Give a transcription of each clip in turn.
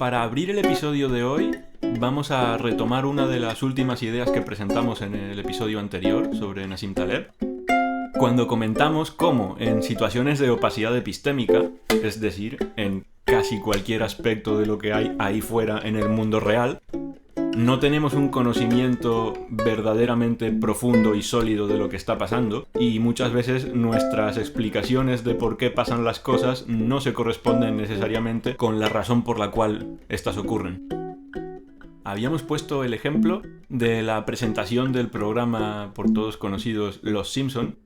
Para abrir el episodio de hoy, vamos a retomar una de las últimas ideas que presentamos en el episodio anterior sobre Nassim Taleb, cuando comentamos cómo en situaciones de opacidad epistémica, es decir, en casi cualquier aspecto de lo que hay ahí fuera en el mundo real, no tenemos un conocimiento verdaderamente profundo y sólido de lo que está pasando, y muchas veces nuestras explicaciones de por qué pasan las cosas no se corresponden necesariamente con la razón por la cual éstas ocurren. Habíamos puesto el ejemplo de la presentación del programa por todos conocidos Los Simpson,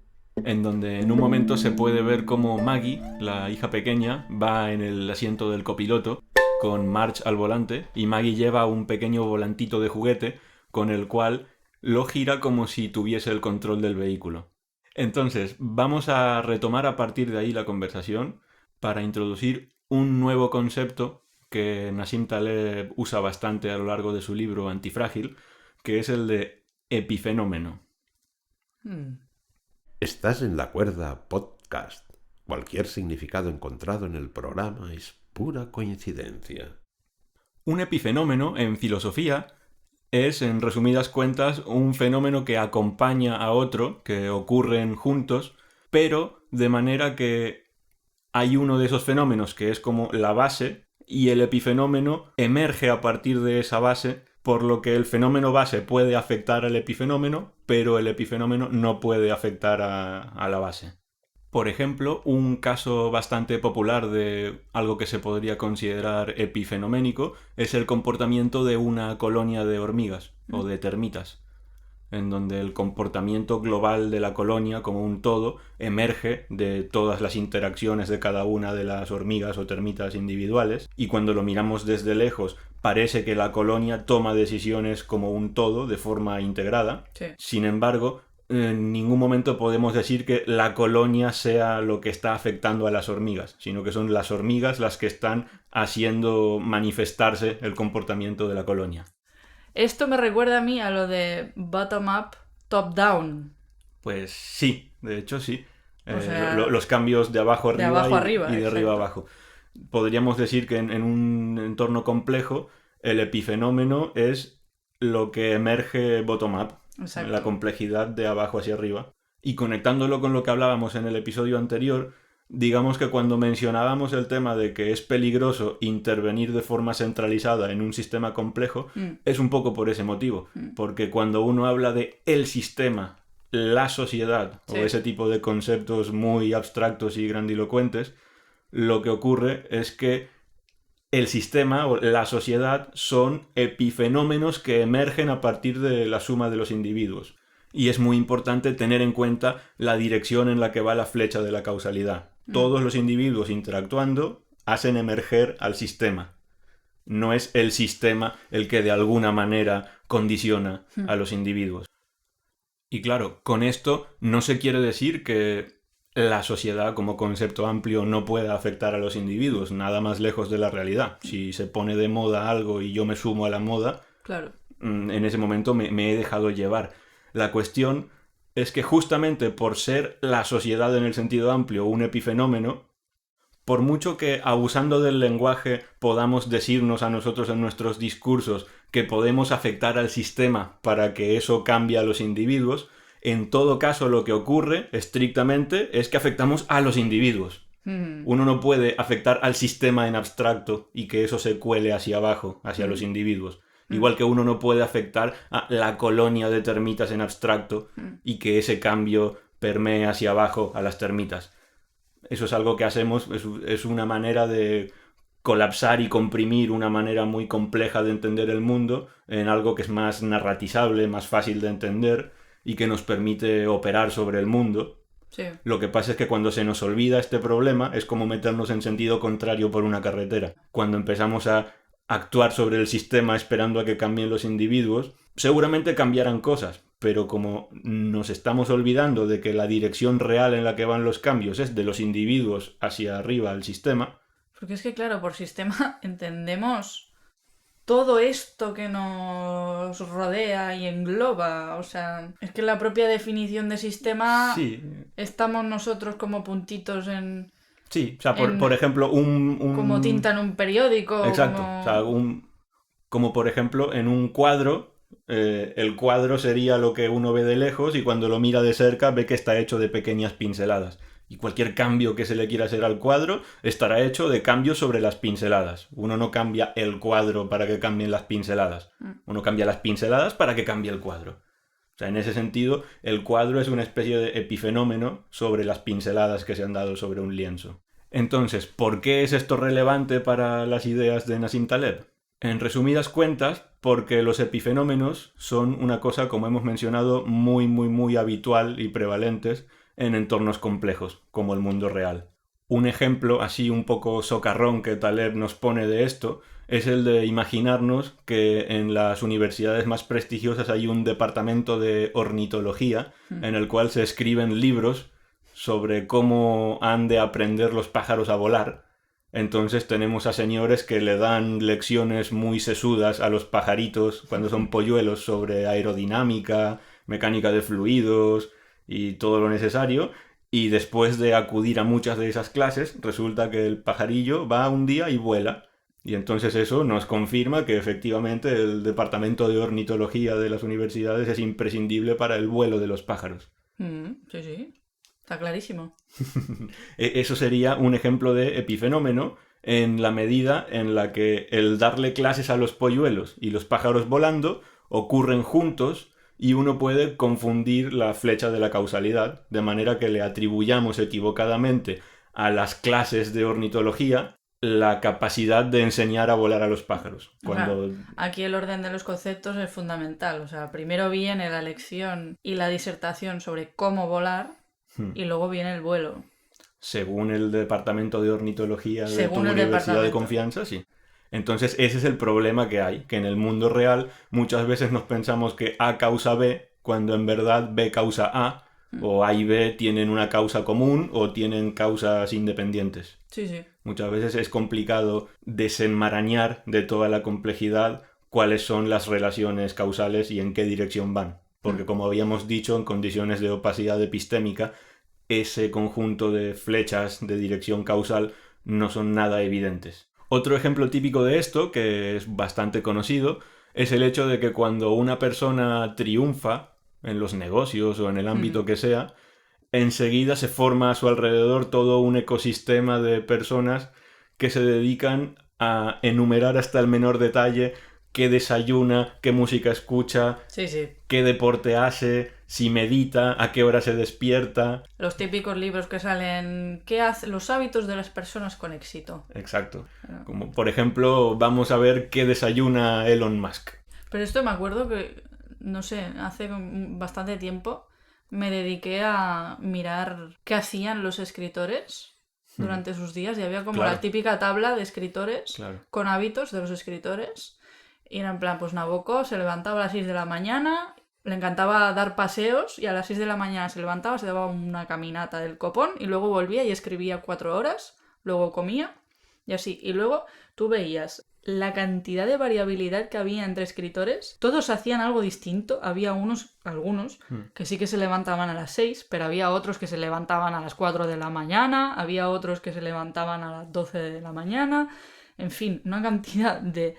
en donde en un momento se puede ver cómo Maggie, la hija pequeña, va en el asiento del copiloto con Marge al volante, y Maggie lleva un pequeño volantito de juguete con el cual lo gira como si tuviese el control del vehículo. Entonces, vamos a retomar a partir de ahí la conversación para introducir un nuevo concepto que Nassim Taleb usa bastante a lo largo de su libro Antifrágil, que es el de epifenómeno. Estás en La Cuerda Podcast. Cualquier significado encontrado en el programa es pura coincidencia. Un epifenómeno, en filosofía, es, en resumidas cuentas, un fenómeno que acompaña a otro, que ocurren juntos, pero de manera que hay uno de esos fenómenos que es como la base, y el epifenómeno emerge a partir de esa base, por lo que el fenómeno base puede afectar al epifenómeno, pero el epifenómeno no puede afectar a la base. Por ejemplo, un caso bastante popular de algo que se podría considerar epifenoménico es el comportamiento de una colonia de hormigas o de termitas, en donde el comportamiento global de la colonia como un todo emerge de todas las interacciones de cada una de las hormigas o termitas individuales, y cuando lo miramos desde lejos parece que la colonia toma decisiones como un todo de forma integrada. Sí. Sin embargo, en ningún momento podemos decir que la colonia sea lo que está afectando a las hormigas, sino que son las hormigas las que están haciendo manifestarse el comportamiento de la colonia. Esto me recuerda a mí a lo de bottom-up, top-down. Pues sí, de hecho sí. O sea, Los cambios de abajo arriba, abajo arriba, y de exacto. arriba abajo. Podríamos decir que en un entorno complejo el epifenómeno es lo que emerge bottom-up, Exacto. la complejidad de abajo hacia arriba. Y conectándolo con lo que hablábamos en el episodio anterior, digamos que cuando mencionábamos el tema de que es peligroso intervenir de forma centralizada en un sistema complejo, es un poco por ese motivo. Porque cuando uno habla de el sistema, la sociedad, Sí. o ese tipo de conceptos muy abstractos y grandilocuentes, lo que ocurre es que el sistema o la sociedad son epifenómenos que emergen a partir de la suma de los individuos. Y es muy importante tener en cuenta la dirección en la que va la flecha de la causalidad. Todos los individuos interactuando hacen emerger al sistema. No es el sistema el que de alguna manera condiciona a los individuos. Y claro, con esto no se quiere decir que la sociedad como concepto amplio no pueda afectar a los individuos, nada más lejos de la realidad. Si se pone de moda algo y yo me sumo a la moda, Claro. en ese momento me he dejado llevar. La cuestión es que justamente por ser la sociedad en el sentido amplio un epifenómeno, por mucho que abusando del lenguaje podamos decirnos a nosotros en nuestros discursos que podemos afectar al sistema para que eso cambie a los individuos, en todo caso lo que ocurre estrictamente es que afectamos a los individuos. Uno no puede afectar al sistema en abstracto y que eso se cuele hacia abajo, hacia los individuos. Igual que uno no puede afectar a la colonia de termitas en abstracto y que ese cambio permee hacia abajo a las termitas. Eso es algo que hacemos, es una manera de colapsar y comprimir una manera muy compleja de entender el mundo en algo que es más narratizable, más fácil de entender y que nos permite operar sobre el mundo. Sí. Lo que pasa es que cuando se nos olvida este problema es como meternos en sentido contrario por una carretera. Cuando empezamos a actuar sobre el sistema esperando a que cambien los individuos, seguramente cambiarán cosas, pero como nos estamos olvidando de que la dirección real en la que van los cambios es de los individuos hacia arriba al sistema. Porque es que, claro, por sistema entendemos todo esto que nos rodea y engloba. O sea, es que la propia definición de sistema Sí, estamos nosotros como puntitos en Sí, o sea, por ejemplo, Como tinta en un periódico. Exacto, Como... o sea, como por ejemplo en un cuadro, el cuadro sería lo que uno ve de lejos y cuando lo mira de cerca ve que está hecho de pequeñas pinceladas. Y cualquier cambio que se le quiera hacer al cuadro estará hecho de cambios sobre las pinceladas. Uno no cambia el cuadro para que cambien las pinceladas. Uno cambia las pinceladas para que cambie el cuadro. O sea, en ese sentido, el cuadro es una especie de epifenómeno sobre las pinceladas que se han dado sobre un lienzo. Entonces, ¿por qué es esto relevante para las ideas de Nassim Taleb? En resumidas cuentas, porque los epifenómenos son una cosa, como hemos mencionado, muy, muy, muy habitual y prevalentes en entornos complejos, como el mundo real. Un ejemplo así un poco socarrón que Taleb nos pone de esto es el de imaginarnos que en las universidades más prestigiosas hay un departamento de ornitología en el cual se escriben libros sobre cómo han de aprender los pájaros a volar. Entonces tenemos a señores que le dan lecciones muy sesudas a los pajaritos cuando son polluelos sobre aerodinámica, mecánica de fluidos y todo lo necesario. Y después de acudir a muchas de esas clases, resulta que el pajarillo va un día y vuela. Y entonces eso nos confirma que efectivamente el departamento de ornitología de las universidades es imprescindible para el vuelo de los pájaros. Sí, sí. Está clarísimo. Eso sería un ejemplo de epifenómeno en la medida en la que el darle clases a los polluelos y los pájaros volando ocurren juntos y uno puede confundir la flecha de la causalidad, de manera que le atribuyamos equivocadamente a las clases de ornitología la capacidad de enseñar a volar a los pájaros. Cuando... Aquí el orden de los conceptos es fundamental. O sea, primero viene la lección y la disertación sobre cómo volar y luego viene el vuelo. Según el departamento de ornitología de tu universidad de confianza, sí. Entonces ese es el problema que hay, que en el mundo real muchas veces nos pensamos que A causa B, cuando en verdad B causa A, o A y B tienen una causa común o tienen causas independientes. Sí, sí. Muchas veces es complicado desenmarañar de toda la complejidad cuáles son las relaciones causales y en qué dirección van. Porque como habíamos dicho, en condiciones de opacidad epistémica, ese conjunto de flechas de dirección causal no son nada evidentes. Otro ejemplo típico de esto, que es bastante conocido, es el hecho de que cuando una persona triunfa en los negocios o en el ámbito que sea, enseguida se forma a su alrededor todo un ecosistema de personas que se dedican a enumerar hasta el menor detalle qué desayuna, qué música escucha, qué deporte hace, si medita, a qué hora se despierta. Los típicos libros que salen, ¿qué hace? Los hábitos de las personas con éxito. Exacto. Como por ejemplo, vamos a ver qué desayuna Elon Musk. Pero esto me acuerdo que, no sé, hace bastante tiempo me dediqué a mirar qué hacían los escritores durante sus días y había como la típica tabla de escritores con hábitos de los escritores. Y era en plan, pues Nabokov se levantaba a las 6 de la mañana, le encantaba dar paseos y a las 6 de la mañana se levantaba, se daba una caminata del copón y luego volvía y escribía 4 horas, luego comía y así. Y luego tú veías la cantidad de variabilidad que había entre escritores. Todos hacían algo distinto. Había algunos que sí que se levantaban a las 6, pero había otros que se levantaban a las 4 de la mañana, había otros que se levantaban a las 12 de la mañana. En fin, una cantidad de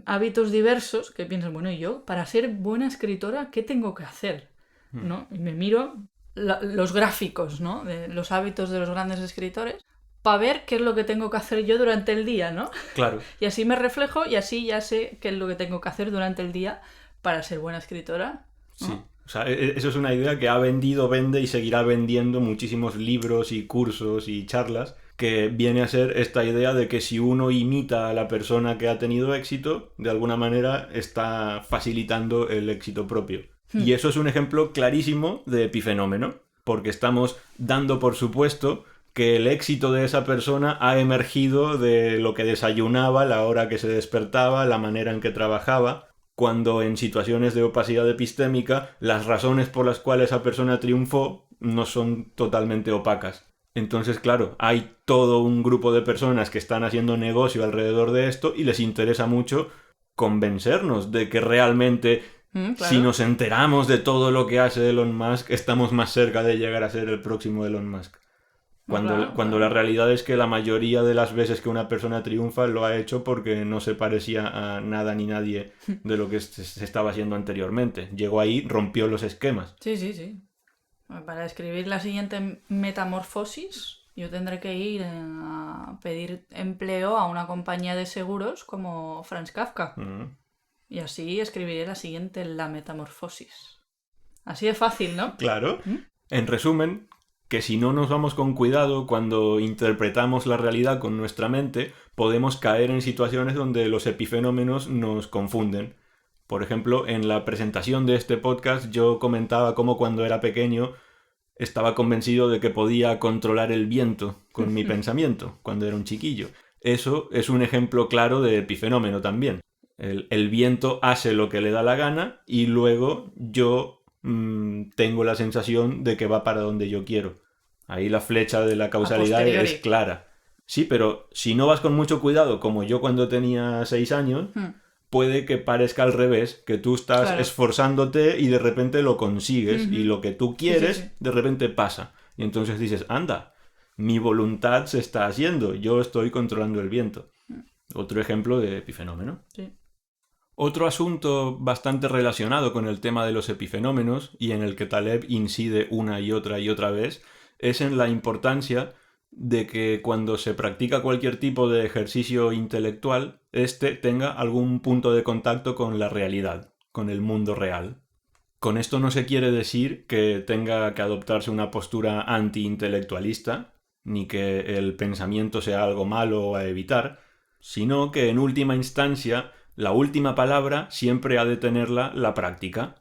hábitos diversos que piensas, bueno, ¿y yo? Para ser buena escritora, ¿qué tengo que hacer? ¿No? Y me miro los gráficos, ¿no? De los hábitos de los grandes escritores para ver qué es lo que tengo que hacer yo durante el día, ¿no? Claro. Y así me reflejo y así ya sé qué es lo que tengo que hacer durante el día para ser buena escritora, ¿no? Sí. O sea, eso es una idea que ha vendido, vende y seguirá vendiendo muchísimos libros y cursos y charlas, que viene a ser esta idea de que si uno imita a la persona que ha tenido éxito, de alguna manera está facilitando el éxito propio. Y eso es un ejemplo clarísimo de epifenómeno, porque estamos dando por supuesto que el éxito de esa persona ha emergido de lo que desayunaba, la hora que se despertaba, la manera en que trabajaba, cuando en situaciones de opacidad epistémica las razones por las cuales esa persona triunfó no son totalmente opacas. Entonces, claro, hay todo un grupo de personas que están haciendo negocio alrededor de esto y les interesa mucho convencernos de que realmente, si nos enteramos de todo lo que hace Elon Musk, estamos más cerca de llegar a ser el próximo Elon Musk. Cuando la realidad es que la mayoría de las veces que una persona triunfa lo ha hecho porque no se parecía a nada ni nadie de lo que se estaba haciendo anteriormente. Llegó ahí, rompió los esquemas. Sí. Para escribir la siguiente metamorfosis, yo tendré que ir a pedir empleo a una compañía de seguros como Franz Kafka. Y así escribiré la siguiente, la metamorfosis. Así de fácil, ¿no? Claro. En resumen, que si no nos vamos con cuidado cuando interpretamos la realidad con nuestra mente, podemos caer en situaciones donde los epifenómenos nos confunden. Por ejemplo, en la presentación de este podcast yo comentaba cómo cuando era pequeño estaba convencido de que podía controlar el viento con mi pensamiento, cuando era un chiquillo. Eso es un ejemplo claro de epifenómeno también. El viento hace lo que le da la gana y luego yo tengo la sensación de que va para donde yo quiero. Ahí la flecha de la causalidad es clara. Sí, pero si no vas con mucho cuidado, como yo cuando tenía 6 años, puede que parezca al revés, que tú estás esforzándote y de repente lo consigues y lo que tú quieres de repente pasa. Y entonces dices, anda, mi voluntad se está haciendo, yo estoy controlando el viento. Otro ejemplo de epifenómeno. Sí. Otro asunto bastante relacionado con el tema de los epifenómenos y en el que Taleb incide una y otra vez es en la importancia de que cuando se practica cualquier tipo de ejercicio intelectual, éste tenga algún punto de contacto con la realidad, con el mundo real. Con esto no se quiere decir que tenga que adoptarse una postura anti-intelectualista, ni que el pensamiento sea algo malo a evitar, sino que en última instancia la última palabra siempre ha de tenerla la práctica.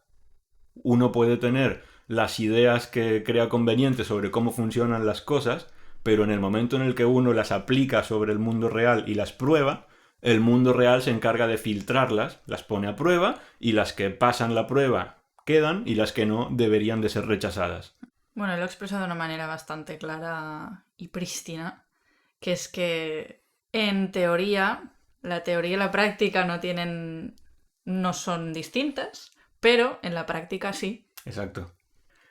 Uno puede tener las ideas que crea convenientes sobre cómo funcionan las cosas, pero en el momento en el que uno las aplica sobre el mundo real y las prueba, el mundo real se encarga de filtrarlas, las pone a prueba y las que pasan la prueba quedan y las que no deberían de ser rechazadas. Bueno, lo he expresado de una manera bastante clara y prístina, que es que en teoría la teoría y la práctica no son distintas, pero en la práctica sí. Exacto.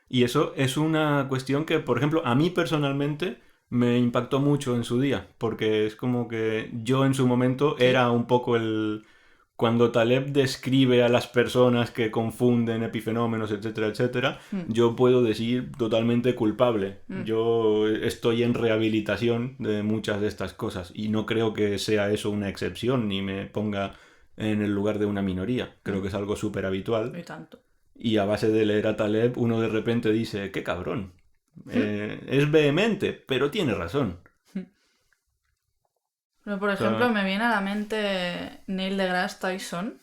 Y eso es una cuestión que, por ejemplo, a mí personalmente me impactó mucho en su día, porque es como que yo en su momento era un poco el... Cuando Taleb describe a las personas que confunden epifenómenos, etcétera, etcétera, yo puedo decir totalmente culpable. Yo estoy en rehabilitación de muchas de estas cosas y no creo que sea eso una excepción ni me ponga en el lugar de una minoría. Creo que es algo súper habitual. Y tanto. Y a base de leer a Taleb, uno de repente dice, ¡qué cabrón! Es vehemente, pero tiene razón. Pero, por ejemplo, me viene a la mente Neil deGrasse Tyson,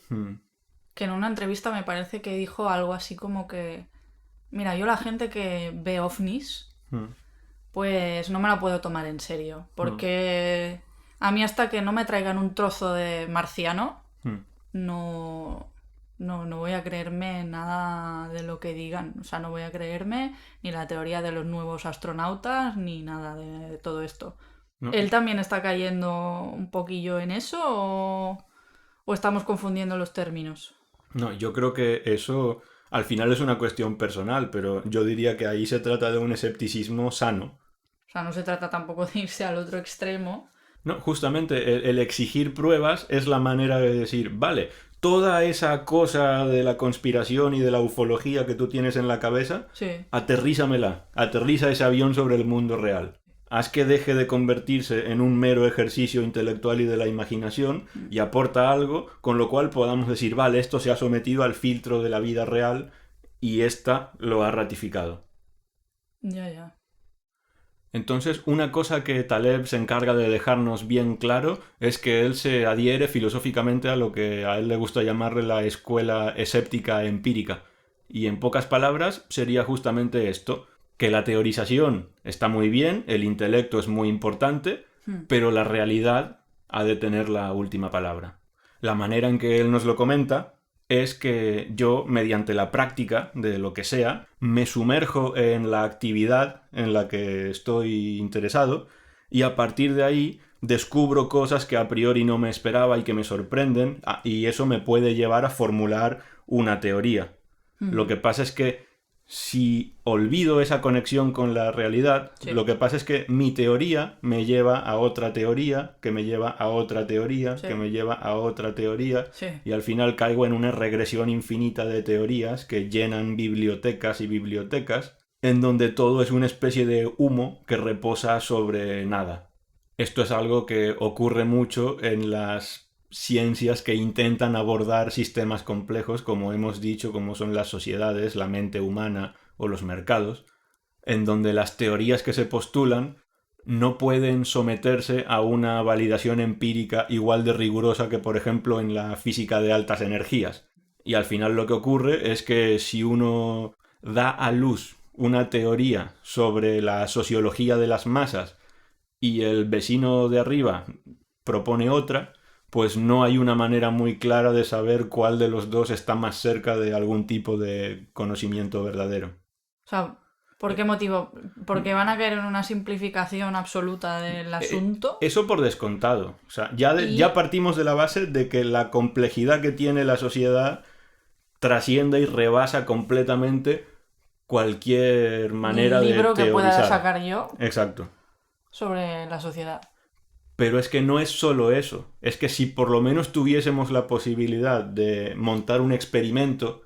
que en una entrevista me parece que dijo algo así como que, mira, yo la gente que ve ovnis, pues no me la puedo tomar en serio, porque a mí hasta que no me traigan un trozo de marciano, no voy a creerme nada de lo que digan. O sea, no voy a creerme ni la teoría de los nuevos astronautas, ni nada de todo esto. No. ¿Él también está cayendo un poquillo en eso o estamos confundiendo los términos? No, yo creo que eso al final es una cuestión personal, pero yo diría que ahí se trata de un escepticismo sano. O sea, no se trata tampoco de irse al otro extremo. No, justamente el exigir pruebas es la manera de decir, vale, toda esa cosa de la conspiración y de la ufología que tú tienes en la cabeza, aterrízamela, aterriza ese avión sobre el mundo real. Haz que deje de convertirse en un mero ejercicio intelectual y de la imaginación y aporta algo con lo cual podamos decir, vale, esto se ha sometido al filtro de la vida real y esta lo ha ratificado. Ya. Entonces, una cosa que Taleb se encarga de dejarnos bien claro es que él se adhiere filosóficamente a lo que a él le gusta llamarle la escuela escéptica empírica. Y en pocas palabras sería justamente esto, que la teorización está muy bien, el intelecto es muy importante, pero la realidad ha de tener la última palabra. La manera en que él nos lo comenta es que yo, mediante la práctica de lo que sea, me sumerjo en la actividad en la que estoy interesado y a partir de ahí descubro cosas que a priori no me esperaba y que me sorprenden y eso me puede llevar a formular una teoría. Lo que pasa es que Si olvido esa conexión con la realidad, Sí. lo que pasa es que mi teoría me lleva a otra teoría, que me lleva a otra teoría, Sí. que me lleva a otra teoría, Sí. y al final caigo en una regresión infinita de teorías que llenan bibliotecas y bibliotecas, en donde todo es una especie de humo que reposa sobre nada. Esto es algo que ocurre mucho en las ciencias que intentan abordar sistemas complejos, como hemos dicho, como son las sociedades, la mente humana o los mercados, en donde las teorías que se postulan no pueden someterse a una validación empírica igual de rigurosa que, por ejemplo, en la física de altas energías. Y al final lo que ocurre es que si uno da a luz una teoría sobre la sociología de las masas y el vecino de arriba propone otra, pues no hay una manera muy clara de saber cuál de los dos está más cerca de algún tipo de conocimiento verdadero. O sea, ¿por qué motivo? ¿Porque van a caer en una simplificación absoluta del asunto? Eso por descontado. O sea, ya partimos de la base de que la complejidad que tiene la sociedad trasciende y rebasa completamente cualquier manera de libro que pueda teorizar. sacar yo Exacto. sobre la sociedad. Pero es que no es solo eso. Es que si por lo menos tuviésemos la posibilidad de montar un experimento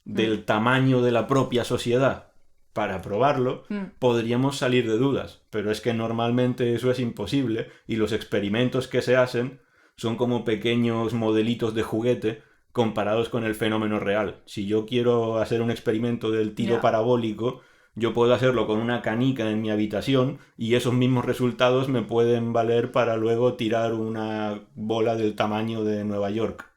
del tamaño de la propia sociedad para probarlo, podríamos salir de dudas. Pero es que normalmente eso es imposible y los experimentos que se hacen son como pequeños modelitos de juguete comparados con el fenómeno real. Si yo quiero hacer un experimento del tiro parabólico, yo puedo hacerlo con una canica en mi habitación y esos mismos resultados me pueden valer para luego tirar una bola del tamaño de Nueva York.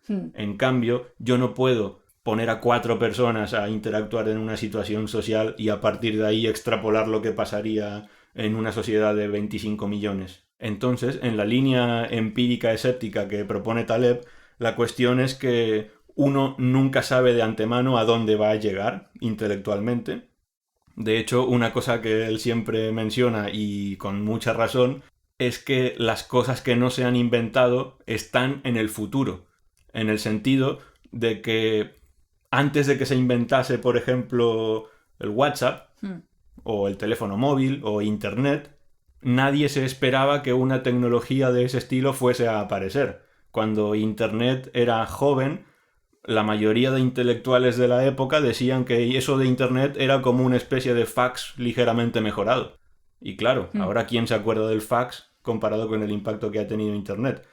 En cambio, yo no puedo poner a 4 personas a interactuar en una situación social y a partir de ahí extrapolar lo que pasaría en una sociedad de 25 millones. Entonces, en la línea empírica escéptica que propone Taleb, la cuestión es que uno nunca sabe de antemano a dónde va a llegar intelectualmente. De hecho, una cosa que él siempre menciona, y con mucha razón, es que las cosas que no se han inventado están en el futuro. En el sentido de que antes de que se inventase, por ejemplo, el WhatsApp, o el teléfono móvil, o Internet, nadie se esperaba que una tecnología de ese estilo fuese a aparecer. Cuando Internet era joven, la mayoría de intelectuales de la época decían que eso de Internet era como una especie de fax ligeramente mejorado. Y claro, ahora ¿quién se acuerda del fax comparado con el impacto que ha tenido Internet?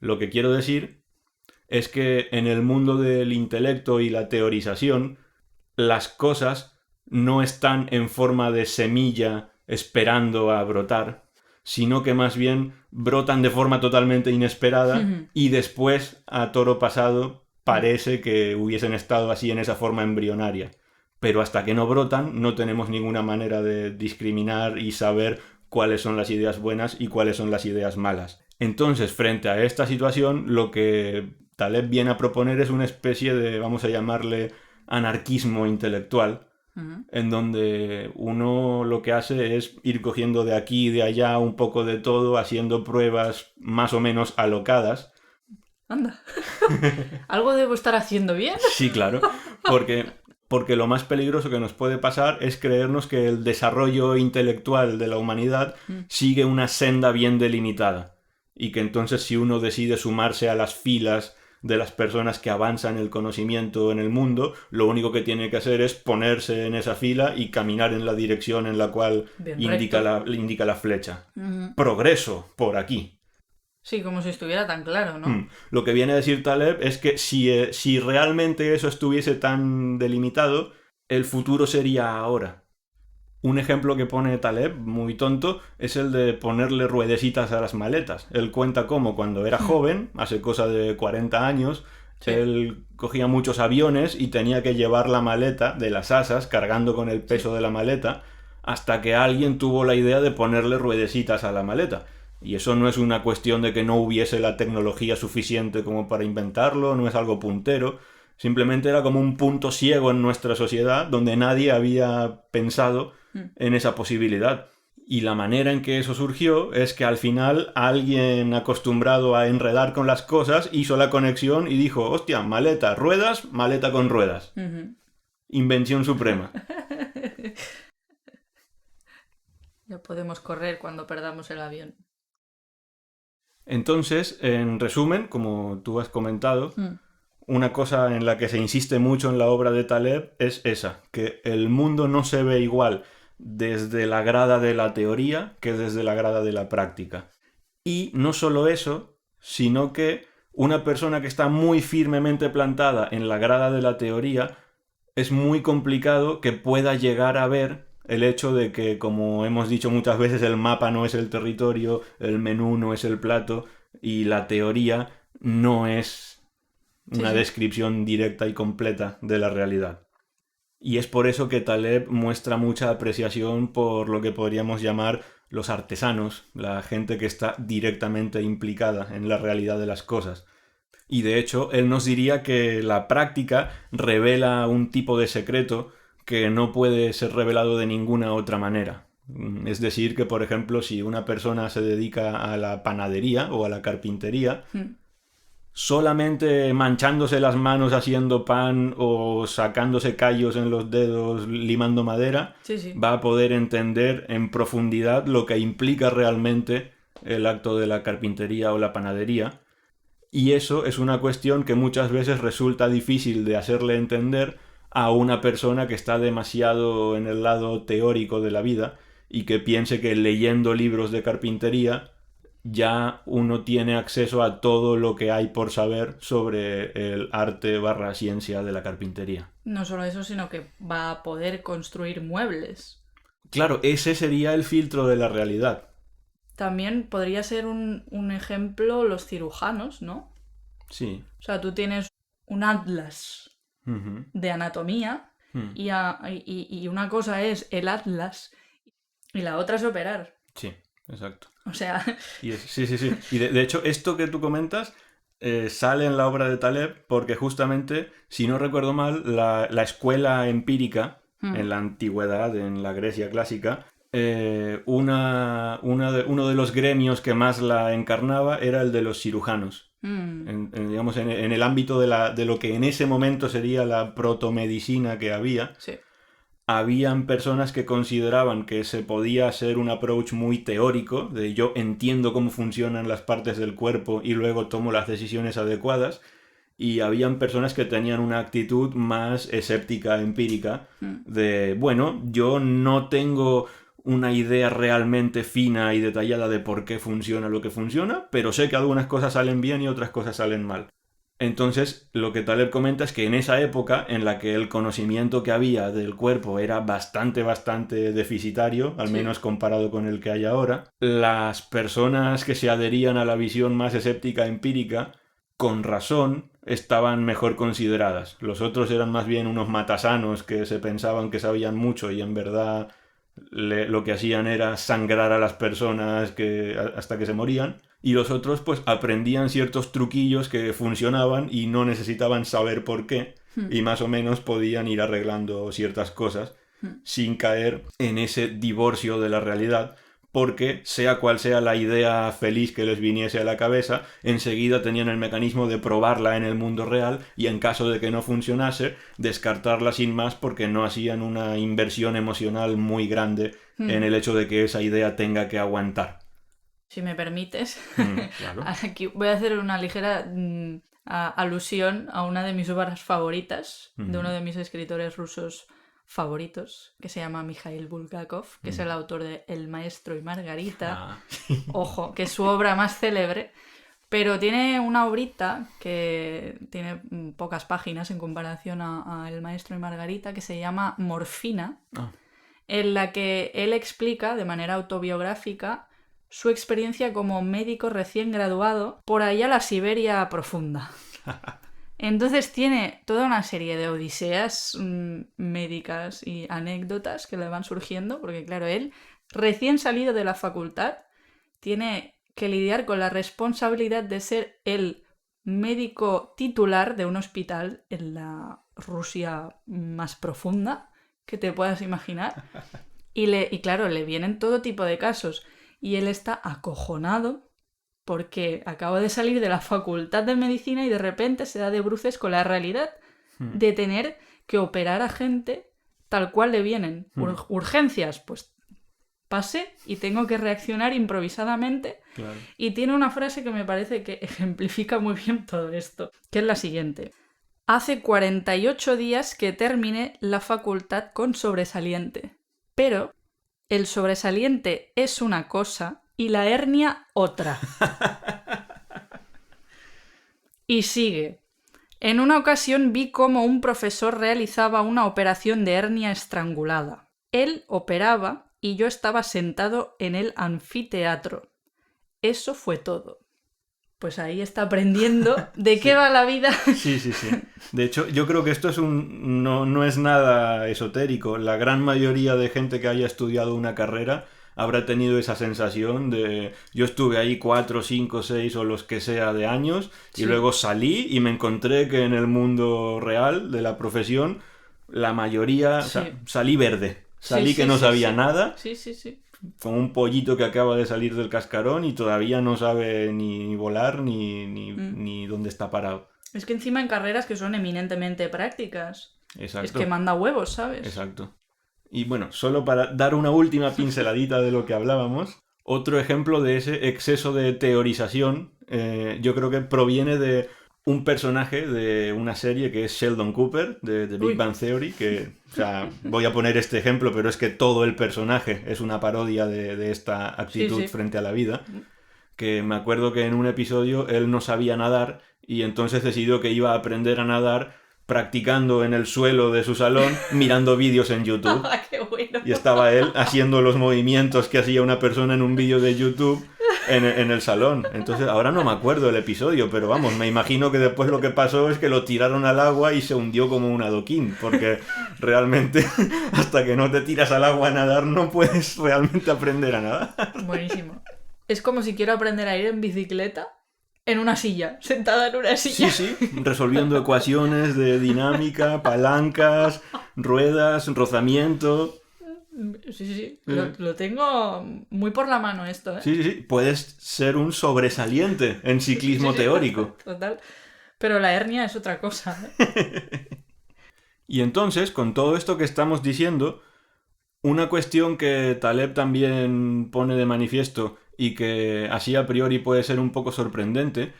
Lo que quiero decir es que en el mundo del intelecto y la teorización, las cosas no están en forma de semilla esperando a brotar, sino que más bien brotan de forma totalmente inesperada y después, a toro pasado, parece que hubiesen estado así en esa forma embrionaria. Pero hasta que no brotan, no tenemos ninguna manera de discriminar y saber cuáles son las ideas buenas y cuáles son las ideas malas. Entonces, frente a esta situación, lo que Taleb viene a proponer es una especie de, vamos a llamarle, anarquismo intelectual, en donde uno lo que hace es ir cogiendo de aquí y de allá un poco de todo, haciendo pruebas más o menos alocadas. Anda. ¿Algo debo estar haciendo bien? Sí, claro, porque lo más peligroso que nos puede pasar es creernos que el desarrollo intelectual de la humanidad sigue una senda bien delimitada y que entonces si uno decide sumarse a las filas de las personas que avanzan el conocimiento en el mundo, lo único que tiene que hacer es ponerse en esa fila y caminar en la dirección en la cual indica la flecha. Progreso, por aquí. Sí, como si estuviera tan claro, ¿no? Lo que viene a decir Taleb es que si realmente eso estuviese tan delimitado, el futuro sería ahora. Un ejemplo que pone Taleb, muy tonto, es el de ponerle ruedecitas a las maletas. Él cuenta cómo cuando era joven, hace cosa de 40 años, él cogía muchos aviones y tenía que llevar la maleta de las asas, cargando con el peso de la maleta, hasta que alguien tuvo la idea de ponerle ruedecitas a la maleta. Y eso no es una cuestión de que no hubiese la tecnología suficiente como para inventarlo, no es algo puntero. Simplemente era como un punto ciego en nuestra sociedad donde nadie había pensado en esa posibilidad. Y la manera en que eso surgió es que al final alguien acostumbrado a enredar con las cosas hizo la conexión y dijo, hostia, maleta, ruedas, maleta con ruedas. Invención suprema. Ya podemos correr cuando perdamos el avión. Entonces, en resumen, como tú has comentado, una cosa en la que se insiste mucho en la obra de Taleb es esa, que el mundo no se ve igual desde la grada de la teoría que desde la grada de la práctica. Y no solo eso, sino que una persona que está muy firmemente plantada en la grada de la teoría, es muy complicado que pueda llegar a ver el hecho de que, como hemos dicho muchas veces, el mapa no es el territorio, el menú no es el plato y la teoría no es una descripción directa y completa de la realidad. Y es por eso que Taleb muestra mucha apreciación por lo que podríamos llamar los artesanos, la gente que está directamente implicada en la realidad de las cosas. Y de hecho, él nos diría que la práctica revela un tipo de secreto que no puede ser revelado de ninguna otra manera. Es decir, que por ejemplo, si una persona se dedica a la panadería o a la carpintería, solamente manchándose las manos haciendo pan o sacándose callos en los dedos limando madera, va a poder entender en profundidad lo que implica realmente el acto de la carpintería o la panadería. Y eso es una cuestión que muchas veces resulta difícil de hacerle entender a una persona que está demasiado en el lado teórico de la vida y que piense que leyendo libros de carpintería ya uno tiene acceso a todo lo que hay por saber sobre el arte / ciencia de la carpintería. No solo eso, sino que va a poder construir muebles. Claro, ese sería el filtro de la realidad. También podría ser un ejemplo los cirujanos, ¿no? Sí. O sea, tú tienes un atlas de anatomía y una cosa es el atlas y la otra es operar. Sí, exacto. O sea... Sí. Y de hecho, esto que tú comentas sale en la obra de Taleb porque justamente, si no recuerdo mal, la escuela empírica en la antigüedad, en la Grecia clásica, uno de los gremios que más la encarnaba era el de los cirujanos. Digamos, en el ámbito de lo que en ese momento sería la protomedicina que había, habían personas que consideraban que se podía hacer un approach muy teórico, de yo entiendo cómo funcionan las partes del cuerpo y luego tomo las decisiones adecuadas, y habían personas que tenían una actitud más escéptica, empírica, de, bueno, yo no tengo una idea realmente fina y detallada de por qué funciona lo que funciona, pero sé que algunas cosas salen bien y otras cosas salen mal. Entonces, lo que Taleb comenta es que en esa época, en la que el conocimiento que había del cuerpo era bastante deficitario, al menos comparado con el que hay ahora, las personas que se adherían a la visión más escéptica empírica, con razón, estaban mejor consideradas. Los otros eran más bien unos matasanos que se pensaban que sabían mucho y en verdad lo que hacían era sangrar a las personas hasta que se morían. Y los otros pues aprendían ciertos truquillos que funcionaban y no necesitaban saber por qué y más o menos podían ir arreglando ciertas cosas sin caer en ese divorcio de la realidad, porque sea cual sea la idea feliz que les viniese a la cabeza, enseguida tenían el mecanismo de probarla en el mundo real y en caso de que no funcionase, descartarla sin más porque no hacían una inversión emocional muy grande en el hecho de que esa idea tenga que aguantar. Si me permites, claro. Aquí voy a hacer una ligera alusión a una de mis obras favoritas, de uno de mis escritores rusos favoritos, que se llama Mikhail Bulgakov, que es el autor de El maestro y Margarita. Ojo, que es su obra más célebre, pero tiene una obrita que tiene pocas páginas en comparación a El maestro y Margarita, que se llama Morfina, en la que él explica de manera autobiográfica su experiencia como médico recién graduado por allá la Siberia profunda. Entonces tiene toda una serie de odiseas médicas y anécdotas que le van surgiendo, porque claro, él, recién salido de la facultad, tiene que lidiar con la responsabilidad de ser el médico titular de un hospital en la Rusia más profunda que te puedas imaginar. Y claro, le vienen todo tipo de casos. Y él está acojonado porque acaba de salir de la facultad de medicina y de repente se da de bruces con la realidad de tener que operar a gente tal cual le vienen. Urgencias, pues pase y tengo que reaccionar improvisadamente. Claro. Y tiene una frase que me parece que ejemplifica muy bien todo esto, que es la siguiente. Hace 48 días que terminé la facultad con sobresaliente, pero el sobresaliente es una cosa y la hernia otra. Y sigue. En una ocasión vi cómo un profesor realizaba una operación de hernia estrangulada. Él operaba y yo estaba sentado en el anfiteatro. Eso fue todo. Pues ahí está aprendiendo de qué va la vida. Sí. De hecho, yo creo que esto no es nada esotérico. La gran mayoría de gente que haya estudiado una carrera habrá tenido esa sensación de yo estuve ahí 4, 5, 6 o los que sea de años y luego salí y me encontré que en el mundo real de la profesión la mayoría, o sea, salí verde. Salí que no sabía nada. Sí. Con un pollito que acaba de salir del cascarón y todavía no sabe ni volar ni dónde está parado. Es que encima en carreras que son eminentemente prácticas. Exacto. Es que manda huevos, ¿sabes? Exacto. Y bueno, solo para dar una última pinceladita de lo que hablábamos, otro ejemplo de ese exceso de teorización, yo creo que proviene de un personaje de una serie que es Sheldon Cooper, de Big Bang Theory, que, o sea, voy a poner este ejemplo, pero es que todo el personaje es una parodia de esta actitud frente a la vida, que me acuerdo que en un episodio él no sabía nadar y entonces decidió que iba a aprender a nadar practicando en el suelo de su salón, mirando vídeos en YouTube. ¡Qué bueno! Y estaba él haciendo los movimientos que hacía una persona en un vídeo de YouTube en el salón. Entonces, ahora no me acuerdo del episodio, pero vamos, me imagino que después lo que pasó es que lo tiraron al agua y se hundió como un adoquín, porque realmente hasta que no te tiras al agua a nadar no puedes realmente aprender a nadar. Buenísimo. Es como si quiero aprender a ir en bicicleta en una silla, sentada en una silla. Sí, resolviendo ecuaciones de dinámica, palancas, ruedas, rozamiento. Sí. Lo tengo muy por la mano esto, ¿eh? Sí. Puedes ser un sobresaliente en ciclismo teórico. Total. Pero la hernia es otra cosa, ¿eh? Y entonces, con todo esto que estamos diciendo, una cuestión que Taleb también pone de manifiesto y que así a priori puede ser un poco sorprendente,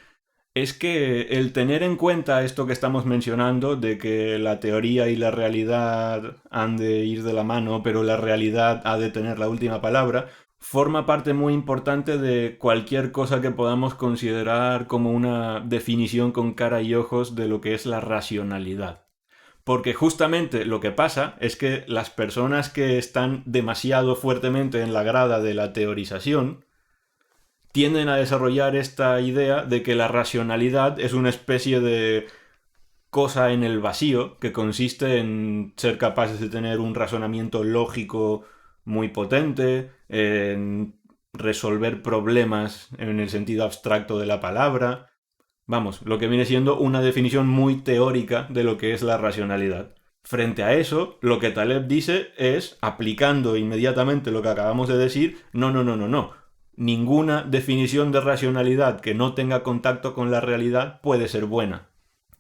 es que el tener en cuenta esto que estamos mencionando, de que la teoría y la realidad han de ir de la mano, pero la realidad ha de tener la última palabra, forma parte muy importante de cualquier cosa que podamos considerar como una definición con cara y ojos de lo que es la racionalidad. Porque justamente lo que pasa es que las personas que están demasiado fuertemente en la grada de la teorización tienden a desarrollar esta idea de que la racionalidad es una especie de cosa en el vacío que consiste en ser capaces de tener un razonamiento lógico muy potente, en resolver problemas en el sentido abstracto de la palabra. Vamos, lo que viene siendo una definición muy teórica de lo que es la racionalidad. Frente a eso, lo que Taleb dice es, aplicando inmediatamente lo que acabamos de decir, no. Ninguna definición de racionalidad que no tenga contacto con la realidad puede ser buena.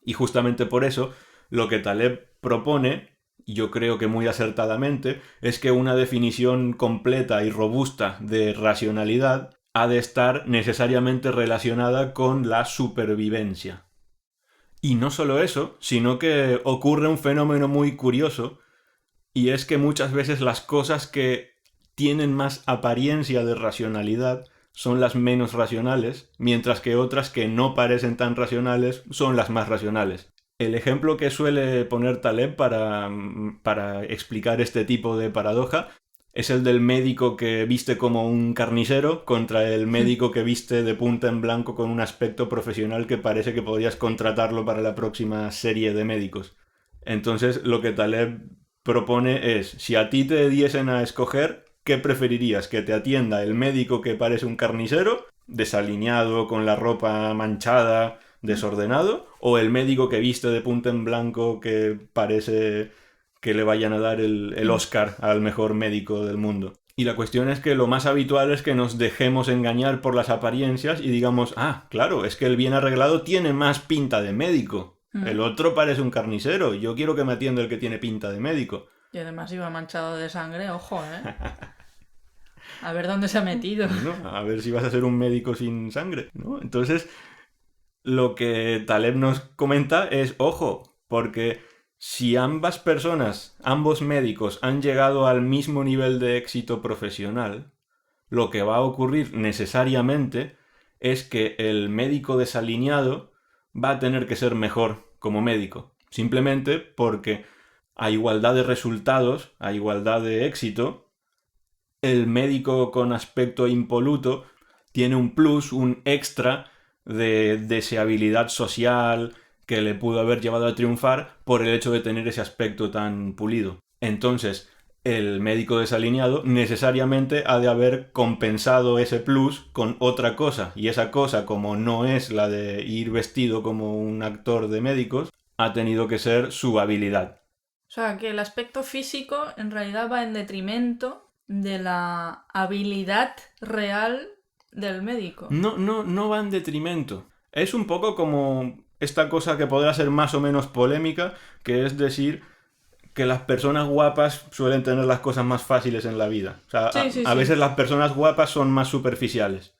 Y justamente por eso, lo que Taleb propone, y yo creo que muy acertadamente, es que una definición completa y robusta de racionalidad ha de estar necesariamente relacionada con la supervivencia. Y no solo eso, sino que ocurre un fenómeno muy curioso, y es que muchas veces las cosas que tienen más apariencia de racionalidad son las menos racionales, mientras que otras que no parecen tan racionales son las más racionales. El ejemplo que suele poner Taleb para explicar este tipo de paradoja es el del médico que viste como un carnicero contra el médico que viste de punta en blanco con un aspecto profesional que parece que podrías contratarlo para la próxima serie de médicos. Entonces, lo que Taleb propone es, si a ti te diesen a escoger, ¿qué preferirías? ¿Que te atienda el médico que parece un carnicero, desalineado, con la ropa manchada, desordenado, o el médico que viste de punta en blanco que parece que le vayan a dar el Oscar al mejor médico del mundo? Y la cuestión es que lo más habitual es que nos dejemos engañar por las apariencias y digamos, claro, es que el bien arreglado tiene más pinta de médico. El otro parece un carnicero. Yo quiero que me atienda el que tiene pinta de médico. Y además iba manchado de sangre, ojo, ¿eh? A ver dónde se ha metido. Bueno, a ver si vas a ser un médico sin sangre, ¿no? Entonces, lo que Taleb nos comenta es, ojo, porque si ambas personas, ambos médicos, han llegado al mismo nivel de éxito profesional, lo que va a ocurrir necesariamente es que el médico desalineado va a tener que ser mejor como médico. Simplemente porque a igualdad de resultados, a igualdad de éxito, el médico con aspecto impoluto tiene un plus, un extra de deseabilidad social que le pudo haber llevado a triunfar por el hecho de tener ese aspecto tan pulido. Entonces, el médico desalineado necesariamente ha de haber compensado ese plus con otra cosa, y esa cosa, como no es la de ir vestido como un actor de médicos, ha tenido que ser su habilidad. O sea, que el aspecto físico en realidad va en detrimento de la habilidad real del médico. No va en detrimento. Es un poco como esta cosa que podrá ser más o menos polémica, que es decir que las personas guapas suelen tener las cosas más fáciles en la vida. O sea, a veces las personas guapas son más superficiales.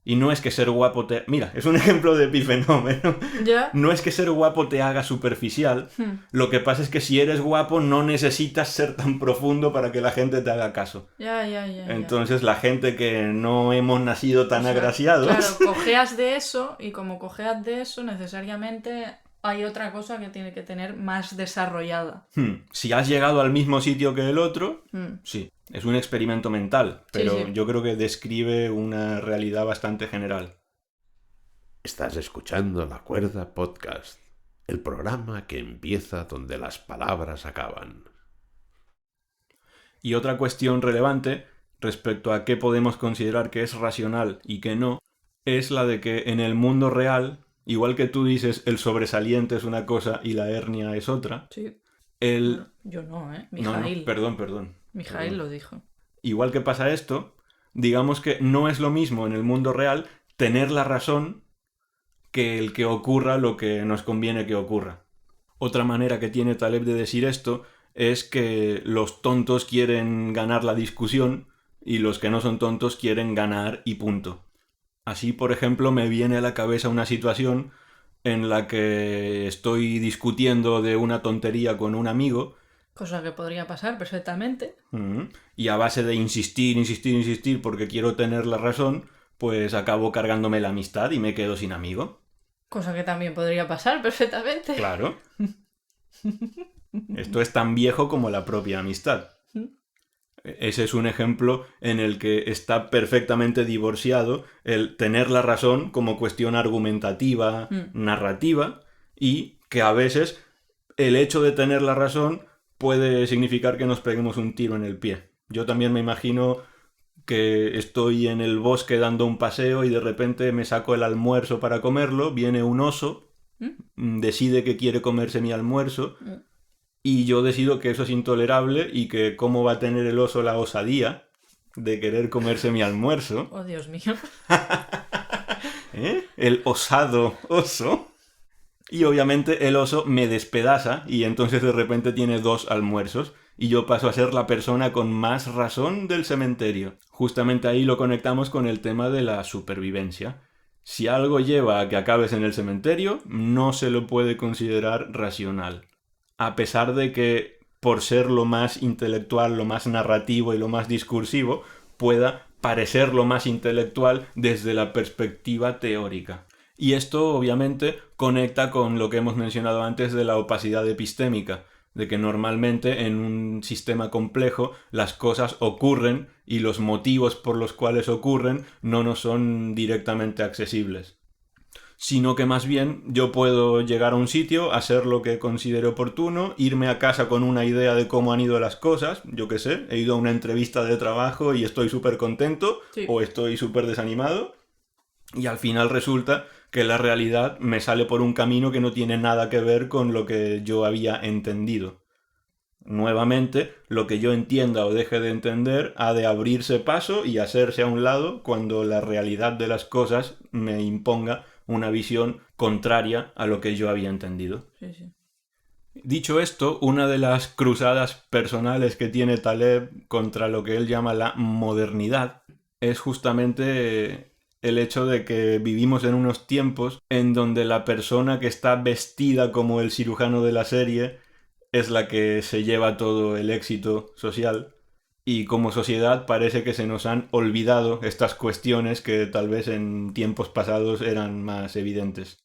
Y no es que ser guapo te... Mira, es un ejemplo de epifenómeno. ¿Ya? No es que ser guapo te haga superficial. Lo que pasa es que si eres guapo no necesitas ser tan profundo para que la gente te haga caso. Ya. Entonces la gente que no hemos nacido tan agraciados... Claro, cojeas de eso, y como cojeas de eso, necesariamente hay otra cosa que tiene que tener más desarrollada. Si has llegado al mismo sitio que el otro, sí. Es un experimento mental, pero yo creo que describe una realidad bastante general. Estás escuchando La Cuerda Podcast, el programa que empieza donde las palabras acaban. Y otra cuestión relevante respecto a qué podemos considerar que es racional y qué no, es la de que en el mundo real, igual que tú dices el sobresaliente es una cosa y la hernia es otra, Sí. Yo no, ¿eh? Mijail. No, perdón. Mijail lo dijo. Igual que pasa esto, digamos que no es lo mismo en el mundo real tener la razón que el que ocurra lo que nos conviene que ocurra. Otra manera que tiene Taleb de decir esto es que los tontos quieren ganar la discusión y los que no son tontos quieren ganar y punto. Así, por ejemplo, me viene a la cabeza una situación en la que estoy discutiendo de una tontería con un amigo. Cosa que podría pasar perfectamente. Y a base de insistir porque quiero tener la razón, pues acabo cargándome la amistad y me quedo sin amigo. Cosa que también podría pasar perfectamente. Claro. Esto es tan viejo como la propia amistad. Ese es un ejemplo en el que está perfectamente divorciado el tener la razón como cuestión argumentativa, narrativa, y que a veces el hecho de tener la razón puede significar que nos peguemos un tiro en el pie. Yo también me imagino que estoy en el bosque dando un paseo y de repente me saco el almuerzo para comerlo, viene un oso, decide que quiere comerse mi almuerzo, y yo decido que eso es intolerable y que cómo va a tener el oso la osadía de querer comerse mi almuerzo. Oh, Dios mío. El osado oso. Y obviamente el oso me despedaza y entonces de repente tiene 2 almuerzos y yo paso a ser la persona con más razón del cementerio. Justamente ahí lo conectamos con el tema de la supervivencia. Si algo lleva a que acabes en el cementerio, no se lo puede considerar racional. A pesar de que, por ser lo más intelectual, lo más narrativo y lo más discursivo, pueda parecer lo más intelectual desde la perspectiva teórica. Y esto, obviamente, conecta con lo que hemos mencionado antes de la opacidad epistémica, de que normalmente en un sistema complejo las cosas ocurren y los motivos por los cuales ocurren no nos son directamente accesibles. Sino que más bien yo puedo llegar a un sitio, hacer lo que considere oportuno, irme a casa con una idea de cómo han ido las cosas, yo qué sé, he ido a una entrevista de trabajo y estoy súper contento, o estoy súper desanimado, y al final resulta que la realidad me sale por un camino que no tiene nada que ver con lo que yo había entendido. Nuevamente, lo que yo entienda o deje de entender ha de abrirse paso y hacerse a un lado cuando la realidad de las cosas me imponga una visión contraria a lo que yo había entendido. Sí, sí. Dicho esto, una de las cruzadas personales que tiene Taleb contra lo que él llama la modernidad es justamente el hecho de que vivimos en unos tiempos en donde la persona que está vestida como el cirujano de la serie es la que se lleva todo el éxito social, y como sociedad parece que se nos han olvidado estas cuestiones que tal vez en tiempos pasados eran más evidentes.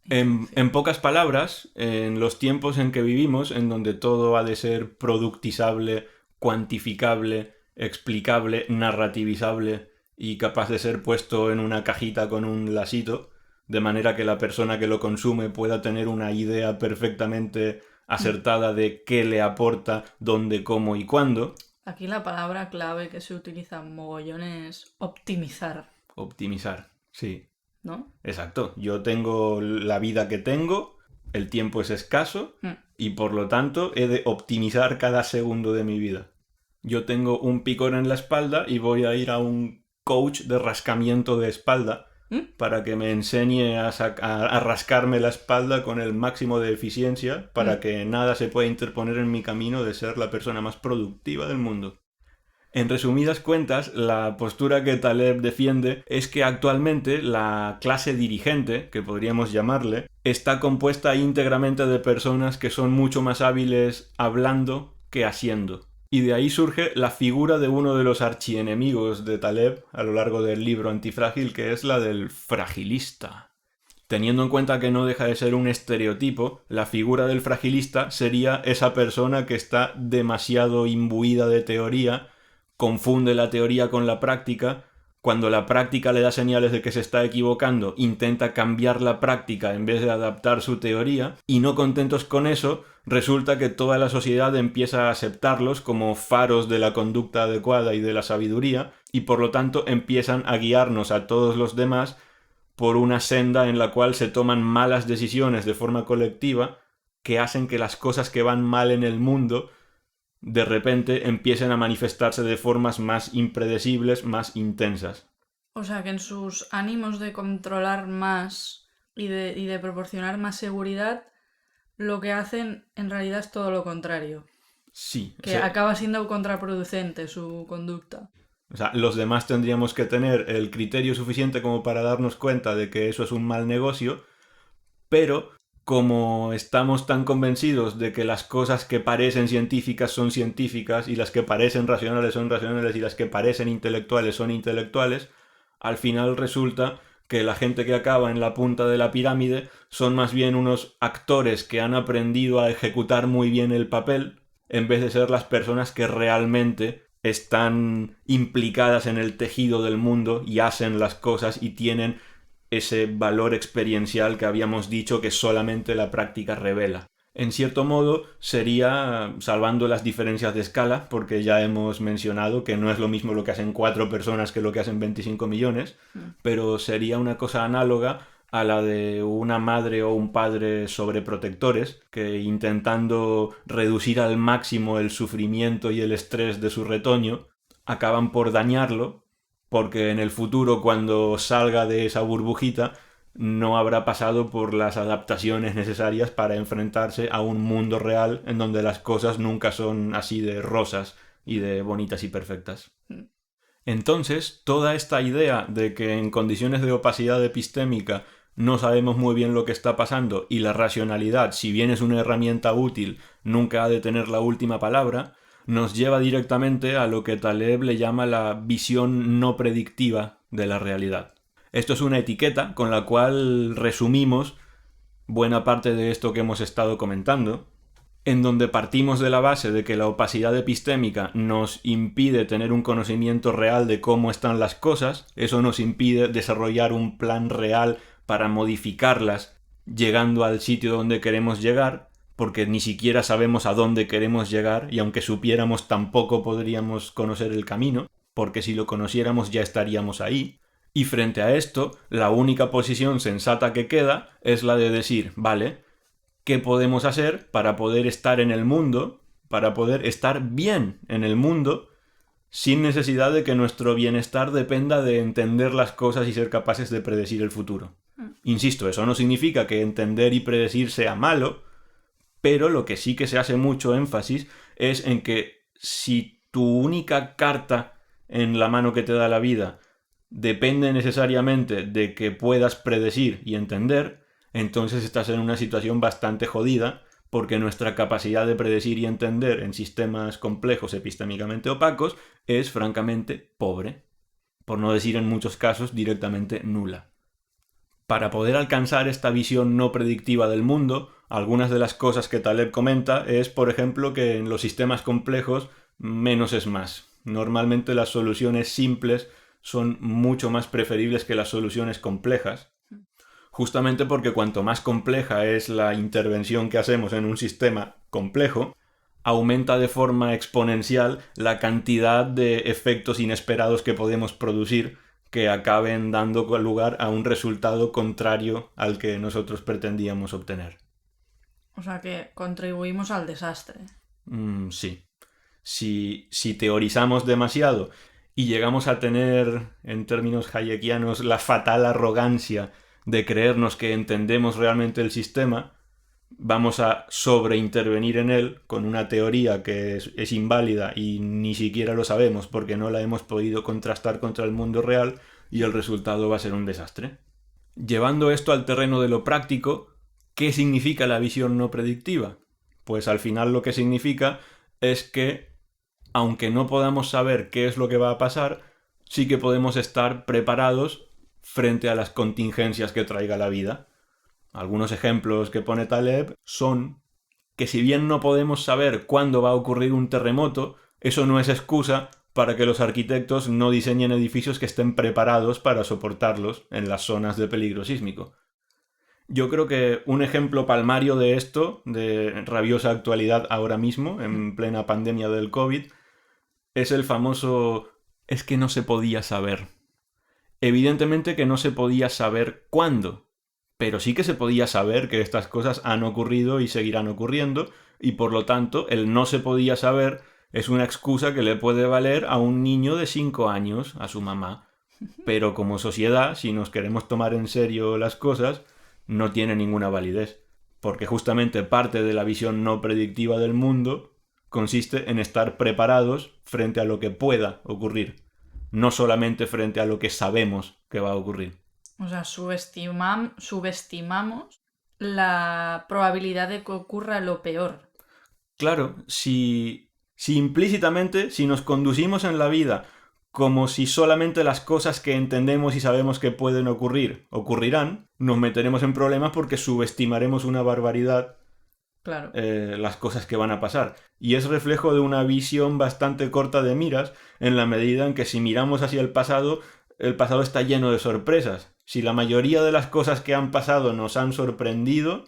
En pocas palabras, en los tiempos en que vivimos, en donde todo ha de ser productizable, cuantificable, explicable, narrativizable y capaz de ser puesto en una cajita con un lasito, de manera que la persona que lo consume pueda tener una idea perfectamente acertada de qué le aporta, dónde, cómo y cuándo. Aquí la palabra clave que se utiliza en mogollón es optimizar. Optimizar, sí. ¿No? Exacto. Yo tengo la vida que tengo, el tiempo es escaso y por lo tanto he de optimizar cada segundo de mi vida. Yo tengo un picor en la espalda y voy a ir a un coach de rascamiento de espalda para que me enseñe a rascarme la espalda con el máximo de eficiencia para que nada se pueda interponer en mi camino de ser la persona más productiva del mundo. En resumidas cuentas, la postura que Taleb defiende es que actualmente la clase dirigente, que podríamos llamarle, está compuesta íntegramente de personas que son mucho más hábiles hablando que haciendo. Y de ahí surge la figura de uno de los archienemigos de Taleb a lo largo del libro Antifrágil, que es la del fragilista. Teniendo en cuenta que no deja de ser un estereotipo, la figura del fragilista sería esa persona que está demasiado imbuida de teoría, confunde la teoría con la práctica, cuando la práctica le da señales de que se está equivocando, intenta cambiar la práctica en vez de adaptar su teoría, y no contentos con eso, resulta que toda la sociedad empieza a aceptarlos como faros de la conducta adecuada y de la sabiduría, y por lo tanto empiezan a guiarnos a todos los demás por una senda en la cual se toman malas decisiones de forma colectiva que hacen que las cosas que van mal en el mundo de repente empiecen a manifestarse de formas más impredecibles, más intensas. O sea, que en sus ánimos de controlar más y de proporcionar más seguridad, lo que hacen en realidad es todo lo contrario. Sí. Que acaba siendo contraproducente su conducta. O sea, los demás tendríamos que tener el criterio suficiente como para darnos cuenta de que eso es un mal negocio, pero como estamos tan convencidos de que las cosas que parecen científicas son científicas y las que parecen racionales son racionales y las que parecen intelectuales son intelectuales, al final resulta que la gente que acaba en la punta de la pirámide son más bien unos actores que han aprendido a ejecutar muy bien el papel en vez de ser las personas que realmente están implicadas en el tejido del mundo y hacen las cosas y tienen ese valor experiencial que habíamos dicho que solamente la práctica revela. En cierto modo sería, salvando las diferencias de escala, porque ya hemos mencionado que no es lo mismo lo que hacen 4 personas que lo que hacen 25 millones, pero sería una cosa análoga a la de una madre o un padre sobreprotectores que, intentando reducir al máximo el sufrimiento y el estrés de su retoño, acaban por dañarlo, porque en el futuro, cuando salga de esa burbujita, no habrá pasado por las adaptaciones necesarias para enfrentarse a un mundo real en donde las cosas nunca son así de rosas y de bonitas y perfectas. Entonces, toda esta idea de que en condiciones de opacidad epistémica no sabemos muy bien lo que está pasando y la racionalidad, si bien es una herramienta útil, nunca ha de tener la última palabra, nos lleva directamente a lo que Taleb le llama la visión no predictiva de la realidad. Esto es una etiqueta con la cual resumimos buena parte de esto que hemos estado comentando, en donde partimos de la base de que la opacidad epistémica nos impide tener un conocimiento real de cómo están las cosas, eso nos impide desarrollar un plan real para modificarlas llegando al sitio donde queremos llegar, porque ni siquiera sabemos a dónde queremos llegar y aunque supiéramos tampoco podríamos conocer el camino, porque si lo conociéramos ya estaríamos ahí. Y frente a esto, la única posición sensata que queda es la de decir, vale, ¿qué podemos hacer para poder estar en el mundo, para poder estar bien en el mundo, sin necesidad de que nuestro bienestar dependa de entender las cosas y ser capaces de predecir el futuro? Insisto, eso no significa que entender y predecir sea malo, pero lo que sí que se hace mucho énfasis es en que si tu única carta en la mano que te da la vida depende necesariamente de que puedas predecir y entender, entonces estás en una situación bastante jodida, porque nuestra capacidad de predecir y entender en sistemas complejos epistémicamente opacos es francamente pobre, por no decir en muchos casos directamente nula. Para poder alcanzar esta visión no predictiva del mundo, algunas de las cosas que Taleb comenta es, por ejemplo, que en los sistemas complejos menos es más. Normalmente las soluciones simples son mucho más preferibles que las soluciones complejas, justamente porque cuanto más compleja es la intervención que hacemos en un sistema complejo, aumenta de forma exponencial la cantidad de efectos inesperados que podemos producir que acaben dando lugar a un resultado contrario al que nosotros pretendíamos obtener. O sea que contribuimos al desastre. Sí. Si teorizamos demasiado y llegamos a tener, en términos hayekianos, la fatal arrogancia de creernos que entendemos realmente el sistema, vamos a sobreintervenir en él con una teoría que es inválida y ni siquiera lo sabemos porque no la hemos podido contrastar contra el mundo real, y el resultado va a ser un desastre. Llevando esto al terreno de lo práctico, ¿qué significa la visión no predictiva? Pues al final lo que significa es que, aunque no podamos saber qué es lo que va a pasar, sí que podemos estar preparados frente a las contingencias que traiga la vida. Algunos ejemplos que pone Taleb son que si bien no podemos saber cuándo va a ocurrir un terremoto, eso no es excusa para que los arquitectos no diseñen edificios que estén preparados para soportarlos en las zonas de peligro sísmico. Yo creo que un ejemplo palmario de esto, de rabiosa actualidad ahora mismo, en plena pandemia del COVID, es el famoso «es que no se podía saber». Evidentemente que no se podía saber cuándo, pero sí que se podía saber que estas cosas han ocurrido y seguirán ocurriendo, y por lo tanto el no se podía saber es una excusa que le puede valer a un niño de 5 años, a su mamá. Pero como sociedad, si nos queremos tomar en serio las cosas, no tiene ninguna validez, porque justamente parte de la visión no predictiva del mundo consiste en estar preparados frente a lo que pueda ocurrir, no solamente frente a lo que sabemos que va a ocurrir. O sea, subestimamos la probabilidad de que ocurra lo peor. Claro, si implícitamente, si nos conducimos en la vida como si solamente las cosas que entendemos y sabemos que pueden ocurrir ocurrirán, nos meteremos en problemas porque subestimaremos una barbaridad Claro. las cosas que van a pasar. Y es reflejo de una visión bastante corta de miras, en la medida en que si miramos hacia el pasado está lleno de sorpresas. Si la mayoría de las cosas que han pasado nos han sorprendido,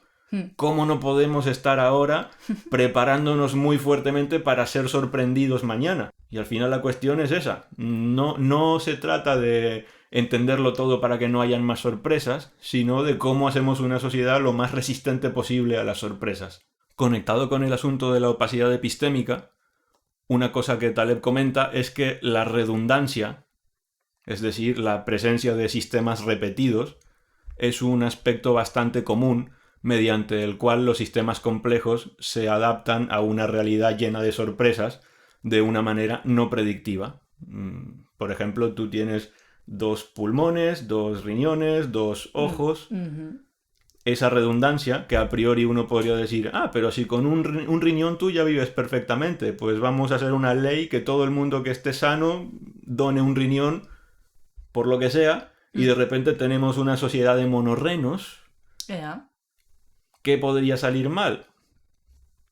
¿cómo no podemos estar ahora preparándonos muy fuertemente para ser sorprendidos mañana? Y al final la cuestión es esa. No se trata de entenderlo todo para que no hayan más sorpresas, sino de cómo hacemos una sociedad lo más resistente posible a las sorpresas. Conectado con el asunto de la opacidad epistémica, una cosa que Taleb comenta es que la redundancia, es decir, la presencia de sistemas repetidos, es un aspecto bastante común mediante el cual los sistemas complejos se adaptan a una realidad llena de sorpresas de una manera no predictiva. Por ejemplo, tú tienes 2 pulmones, 2 riñones, 2 ojos. Esa redundancia, que a priori uno podría decir, pero si con un riñón tú ya vives perfectamente, pues vamos a hacer una ley que todo el mundo que esté sano done un riñón, por lo que sea, y de repente tenemos una sociedad de monorrenos. ¿Qué podría salir mal?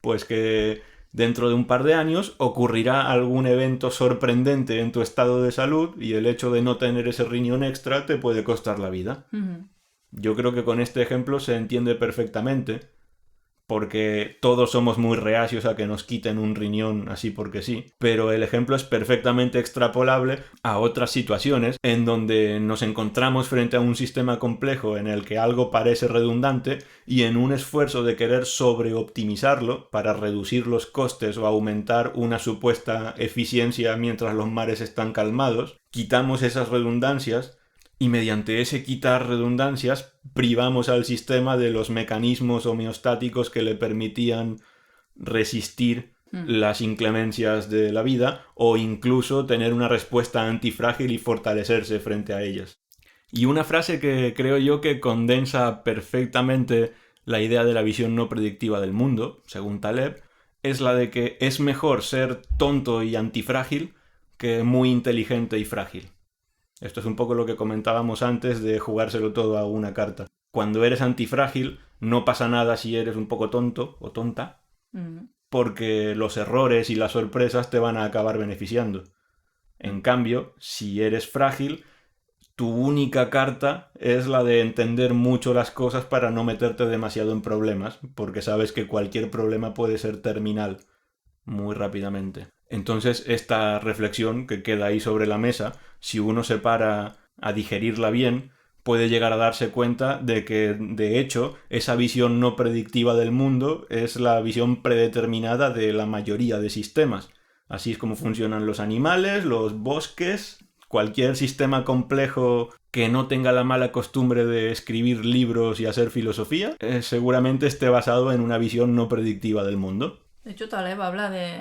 Pues que dentro de un par de años ocurrirá algún evento sorprendente en tu estado de salud y el hecho de no tener ese riñón extra te puede costar la vida. Yo creo que con este ejemplo se entiende perfectamente, porque todos somos muy reacios a que nos quiten un riñón así porque sí, pero el ejemplo es perfectamente extrapolable a otras situaciones en donde nos encontramos frente a un sistema complejo en el que algo parece redundante y en un esfuerzo de querer sobreoptimizarlo para reducir los costes o aumentar una supuesta eficiencia mientras los mares están calmados, quitamos esas redundancias, Y mediante ese quitar redundancias privamos al sistema de los mecanismos homeostáticos que le permitían resistir las inclemencias de la vida o incluso tener una respuesta antifrágil y fortalecerse frente a ellas. Y una frase que creo yo que condensa perfectamente la idea de la visión no predictiva del mundo, según Taleb, es la de que es mejor ser tonto y antifrágil que muy inteligente y frágil. Esto es un poco lo que comentábamos antes de jugárselo todo a una carta. Cuando eres antifrágil, no pasa nada si eres un poco tonto o tonta, porque los errores y las sorpresas te van a acabar beneficiando. En cambio, si eres frágil, tu única carta es la de entender mucho las cosas para no meterte demasiado en problemas, porque sabes que cualquier problema puede ser terminal muy rápidamente. Entonces, esta reflexión que queda ahí sobre la mesa, si uno se para a digerirla bien, puede llegar a darse cuenta de que, de hecho, esa visión no predictiva del mundo es la visión predeterminada de la mayoría de sistemas. Así es como funcionan los animales, los bosques, cualquier sistema complejo que no tenga la mala costumbre de escribir libros y hacer filosofía, seguramente esté basado en una visión no predictiva del mundo. De hecho, Taleb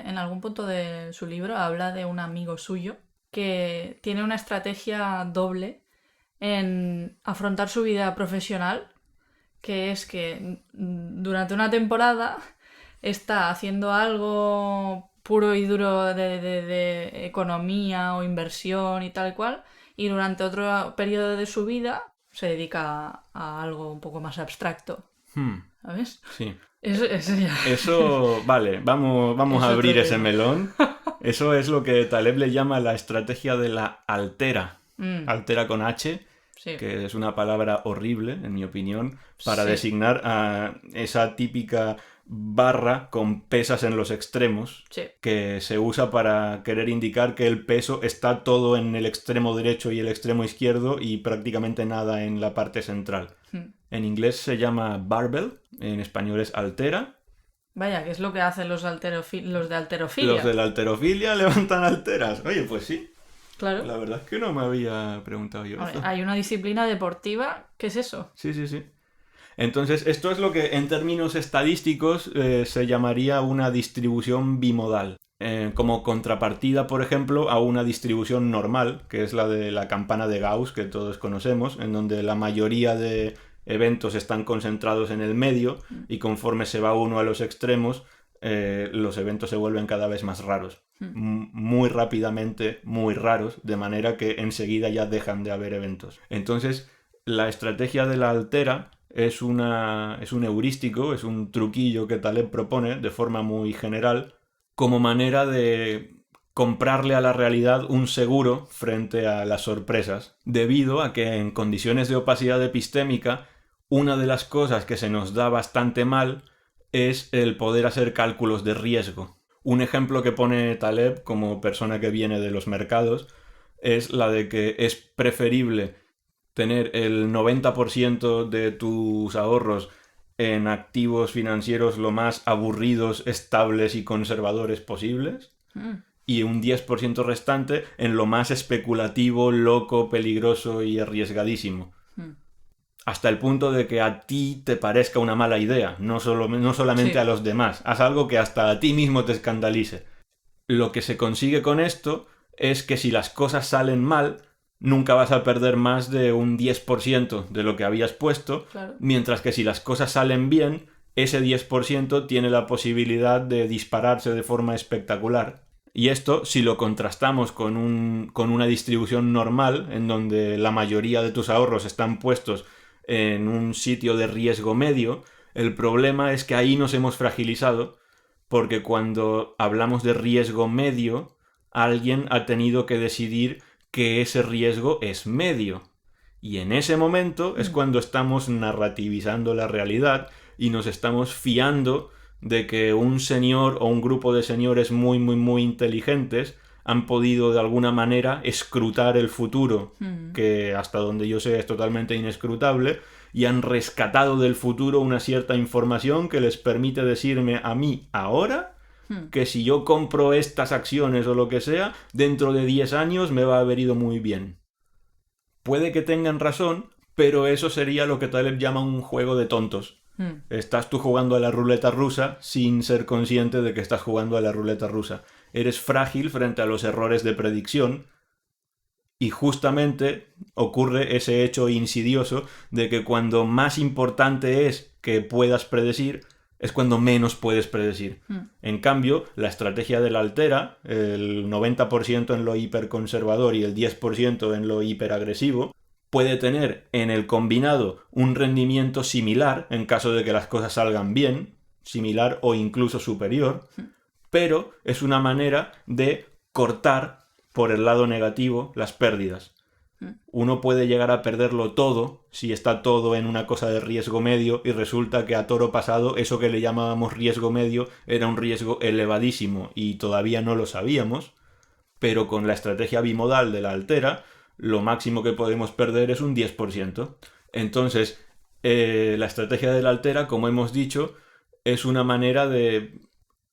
en algún punto de su libro, habla de un amigo suyo que tiene una estrategia doble en afrontar su vida profesional, que es que durante una temporada está haciendo algo puro y duro de economía o inversión y tal cual, y durante otro periodo de su vida se dedica a algo un poco más abstracto. ¿Sabes? Sí. Eso vale, vamos a abrir ese melón. Eso es lo que Taleb le llama la estrategia de la altera. Altera con H, sí. Que es una palabra horrible, en mi opinión, para designar a esa típica barra con pesas en los extremos, que se usa para querer indicar que el peso está todo en el extremo derecho y el extremo izquierdo y prácticamente nada en la parte central. En inglés se llama barbell, en español es altera. Vaya, ¿qué es lo que hacen los de alterofilia? Los de la alterofilia levantan alteras. Oye, pues sí. Claro. La verdad es que no me había preguntado yo eso. Hay una disciplina deportiva, ¿qué es eso? Sí. Entonces, esto es lo que en términos estadísticos se llamaría una distribución bimodal. Como contrapartida, por ejemplo, a una distribución normal, que es la de la campana de Gauss, que todos conocemos, en donde la mayoría de eventos están concentrados en el medio y conforme se va uno a los extremos, los eventos se vuelven cada vez más raros. Muy rápidamente, muy raros, de manera que enseguida ya dejan de haber eventos. Entonces, la estrategia de la altera es un heurístico, es un truquillo que Taleb propone de forma muy general como manera de comprarle a la realidad un seguro frente a las sorpresas, debido a que en condiciones de opacidad epistémica una de las cosas que se nos da bastante mal es el poder hacer cálculos de riesgo. Un ejemplo que pone Taleb como persona que viene de los mercados es la de que es preferible tener el 90% de tus ahorros en activos financieros lo más aburridos, estables y conservadores posibles y un 10% restante en lo más especulativo, loco, peligroso y arriesgadísimo. Hasta el punto de que a ti te parezca una mala idea, no solamente a los demás. Haz algo que hasta a ti mismo te escandalice. Lo que se consigue con esto es que si las cosas salen mal, nunca vas a perder más de un 10% de lo que habías puesto, claro. Mientras que si las cosas salen bien, ese 10% tiene la posibilidad de dispararse de forma espectacular. Y esto, si lo contrastamos con una distribución normal, en donde la mayoría de tus ahorros están puestos en un sitio de riesgo medio, el problema es que ahí nos hemos fragilizado, porque cuando hablamos de riesgo medio, alguien ha tenido que decidir que ese riesgo es medio. Y en ese momento es cuando estamos narrativizando la realidad y nos estamos fiando de que un señor o un grupo de señores muy, muy, muy inteligentes han podido de alguna manera escrutar el futuro, que hasta donde yo sé es totalmente inescrutable, y han rescatado del futuro una cierta información que les permite decirme a mí ahora que si yo compro estas acciones o lo que sea, dentro de 10 años me va a haber ido muy bien. Puede que tengan razón, pero eso sería lo que Taleb llama un juego de tontos. Estás tú jugando a la ruleta rusa sin ser consciente de que estás jugando a la ruleta rusa. Eres frágil frente a los errores de predicción y justamente ocurre ese hecho insidioso de que cuando más importante es que puedas predecir, es cuando menos puedes predecir. En cambio, la estrategia de la altera, el 90% en lo hiperconservador y el 10% en lo hiperagresivo, puede tener en el combinado un rendimiento similar en caso de que las cosas salgan bien, similar o incluso superior, pero es una manera de cortar por el lado negativo las pérdidas. Uno puede llegar a perderlo todo si está todo en una cosa de riesgo medio y resulta que a toro pasado eso que le llamábamos riesgo medio era un riesgo elevadísimo y todavía no lo sabíamos, pero con la estrategia bimodal de la altera lo máximo que podemos perder es un 10%. Entonces, la estrategia de la altera, como hemos dicho, es una manera de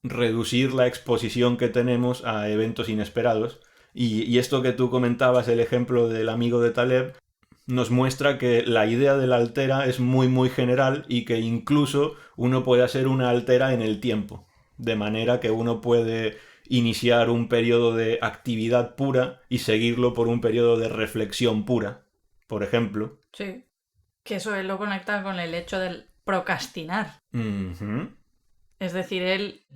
reducir la exposición que tenemos a eventos inesperados. Y esto que tú comentabas, el ejemplo del amigo de Taleb, nos muestra que la idea de la altera es muy muy general y que incluso uno puede hacer una altera en el tiempo, de manera que uno puede iniciar un periodo de actividad pura y seguirlo por un periodo de reflexión pura, por ejemplo. Sí, que eso él lo conecta con el hecho del procrastinar. Es decir, él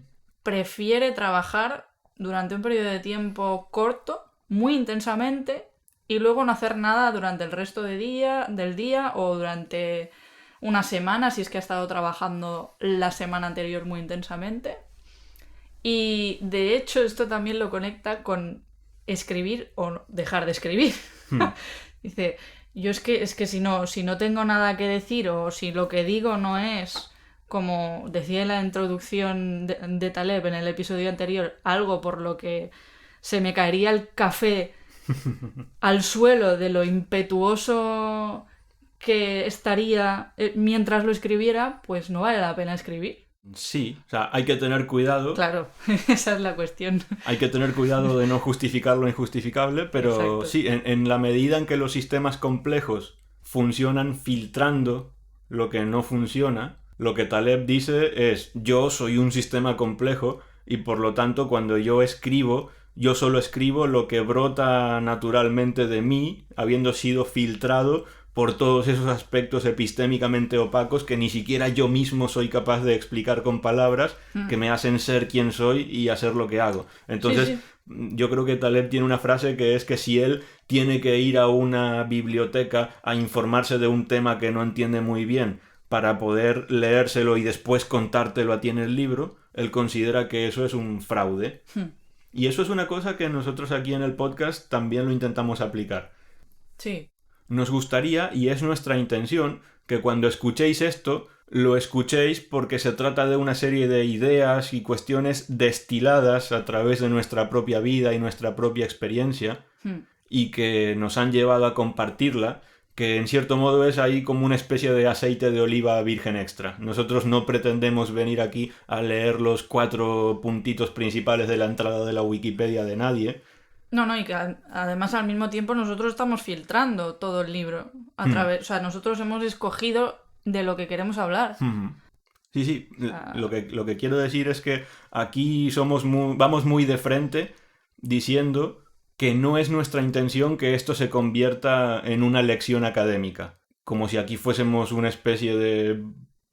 prefiere trabajar durante un periodo de tiempo corto, muy intensamente, y luego no hacer nada durante el resto del día o durante una semana, si es que ha estado trabajando la semana anterior muy intensamente. Y de hecho esto también lo conecta con escribir o dejar de escribir. Dice, yo es que si no tengo nada que decir o si lo que digo no es, como decía en la introducción de Taleb en el episodio anterior, algo por lo que se me caería el café al suelo de lo impetuoso que estaría mientras lo escribiera, pues no vale la pena escribir. Sí, o sea, hay que tener cuidado. Claro, esa es la cuestión. Hay que tener cuidado de no justificar lo injustificable, pero Exacto. sí, en la medida en que los sistemas complejos funcionan filtrando lo que no funciona, lo que Taleb dice es: yo soy un sistema complejo y por lo tanto cuando yo escribo, yo solo escribo lo que brota naturalmente de mí, habiendo sido filtrado por todos esos aspectos epistémicamente opacos que ni siquiera yo mismo soy capaz de explicar con palabras, que me hacen ser quien soy y hacer lo que hago. Entonces, Sí. yo creo que Taleb tiene una frase que es que si él tiene que ir a una biblioteca a informarse de un tema que no entiende muy bien para poder leérselo y después contártelo a ti en el libro, él considera que eso es un fraude. Y eso es una cosa que nosotros aquí en el podcast también lo intentamos aplicar. Sí. Nos gustaría, y es nuestra intención, que cuando escuchéis esto, lo escuchéis porque se trata de una serie de ideas y cuestiones destiladas a través de nuestra propia vida y nuestra propia experiencia, y que nos han llevado a compartirla, que en cierto modo es ahí como una especie de aceite de oliva virgen extra. Nosotros no pretendemos venir aquí a leer los 4 puntitos principales de la entrada de la Wikipedia de nadie. No, y que además al mismo tiempo nosotros estamos filtrando todo el libro a través, o sea, nosotros hemos escogido de lo que queremos hablar. Sí, lo que quiero decir es que aquí vamos muy de frente diciendo que no es nuestra intención que esto se convierta en una lección académica, como si aquí fuésemos una especie de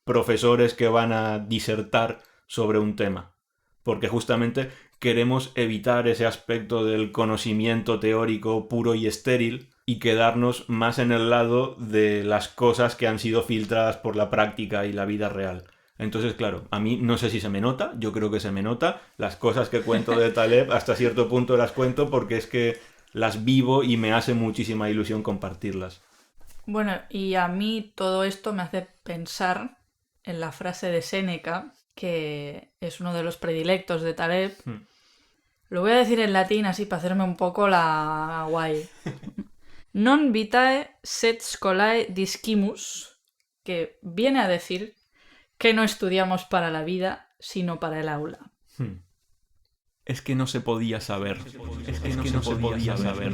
profesores que van a disertar sobre un tema, porque justamente queremos evitar ese aspecto del conocimiento teórico puro y estéril y quedarnos más en el lado de las cosas que han sido filtradas por la práctica y la vida real. Entonces, claro, a mí no sé si se me nota, yo creo que se me nota. Las cosas que cuento de Taleb hasta cierto punto las cuento porque es que las vivo y me hace muchísima ilusión compartirlas. Bueno, y a mí todo esto me hace pensar en la frase de Séneca, que es uno de los predilectos de Taleb. Lo voy a decir en latín así para hacerme un poco la guay. Non vitae sed scholae discimus, que viene a decir que no estudiamos para la vida, sino para el aula. Es que no se podía saber. Es que no se podía saber.